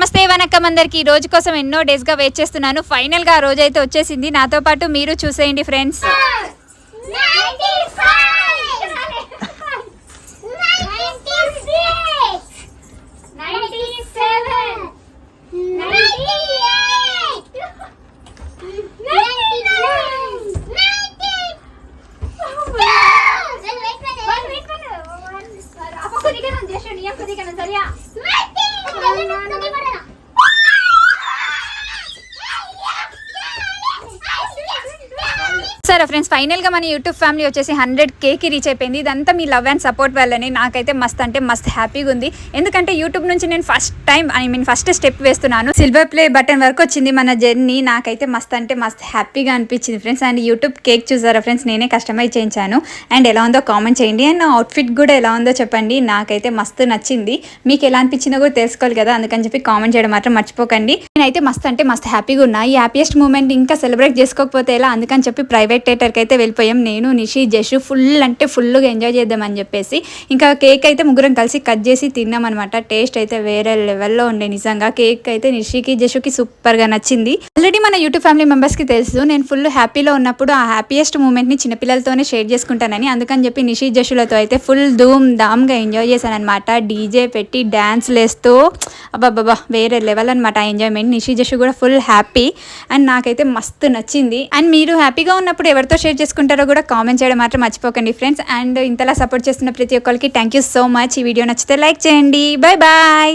నమస్తే వనక్కం అందరికి రోజు కోసం ఎన్నో డేస్ గా వెయిట్ చేస్తున్నాను. ఫైనల్ గా రోజు అయితే వచ్చేసింది. నాతో పాటు మీరు చూసేయండి ఫ్రెండ్స్. సరే ఫ్రెండ్స్, ఫైనల్ గా మన యూట్యూబ్ ఫ్యామిలీ వచ్చేసి 100K కి రీచ్ అయిపోయింది. ఇదంతా మీ లవ్ అండ్ సపోర్ట్ వల్లనే. నాకైతే మస్త్ అంటే మస్త్ హ్యాపీగా ఉంది. ఎందుకంటే యూట్యూబ్ నుంచి నేను ఫస్ట్ స్టెప్ వేస్తున్నాను. సిల్వర్ ప్లే బటన్ వరకు వచ్చింది మన జర్నీ. నాకైతే మస్త్ అంటే మస్త్ హ్యాపీగా అనిపించింది ఫ్రెండ్స్. అండ్ యూట్యూబ్ కేక్ చూసారా ఫ్రెండ్స్, నేనే కస్టమైజ్ చేయించాను. అండ్ ఎలా ఉందో కామెంట్ చేయండి. అండ్ నా అవుట్ఫిట్ కూడా ఎలా ఉందో చెప్పండి. నాకైతే మస్తు నచ్చింది. మీకు ఎలా అనిపించిందో కూడా తెలుసుకోవాలి కదా, అందుకని చెప్పి కామెంట్ చేయడం మాత్రం మర్చిపోకండి. నేనైతే మస్త్ అంటే మస్త్ హ్యాపీగా ఉన్నా. ఈ హ్యాపీయెస్ట్ మూమెంట్ ఇంకా సెలబ్రేట్ చేసుకోకపోతే ఎలా, అందుకని చెప్పి ప్రైవేట్ థియేటర్కి అయితే వెళ్ళిపోయాం. నేను, నిషి, జషు ఫుల్ అంటే ఫుల్గా ఎంజాయ్ చేద్దామని చెప్పేసి ఇంకా కేక్ అయితే ముగ్గురం కలిసి కట్ చేసి తిన్నాం అనమాట. టేస్ట్ అయితే వేరే లెవెల్లో ఉండే. నిజంగా కేక్ అయితే నిషికి, జషుకి సూపర్గా నచ్చింది. ఆల్రెడీ మన యూట్యూబ్ ఫ్యామిలీ మెంబర్స్కి తెలుసు నేను ఫుల్ హ్యాపీలో ఉన్నప్పుడు ఆ హ్యాపీయెస్ట్ మూమెంట్ని చిన్నపిల్లలతోనే షేర్ చేసుకుంటానని. అందుకని చెప్పి నిషి, జషులతో అయితే ఫుల్ ధూమ్ ధామ్గా ఎంజాయ్ చేశాను అనమాట. డీజే పెట్టి డ్యాన్స్లు వేస్తూ అబ్బాబ్బా వేరే లెవెల్ అనమాట ఆ ఎంజాయ్మెంట్. నిషి, జషు కూడా ఫుల్ హ్యాపీ. అండ్ నాకైతే మస్తు నచ్చింది. అండ్ మీరు హ్యాపీగా ఉన్నప్పుడు ఎవరితో షేర్ చేసుకుంటారో కూడా కామెంట్ చేయడం మాత్రం మర్చిపోకండి ఫ్రెండ్స్. అండ్ ఇంతలా సపోర్ట్ చేస్తున్న ప్రతి ఒక్కరికి థ్యాంక్ యూ సో మచ్. ఈ వీడియో నచ్చితే లైక్ చేయండి. Bye bye.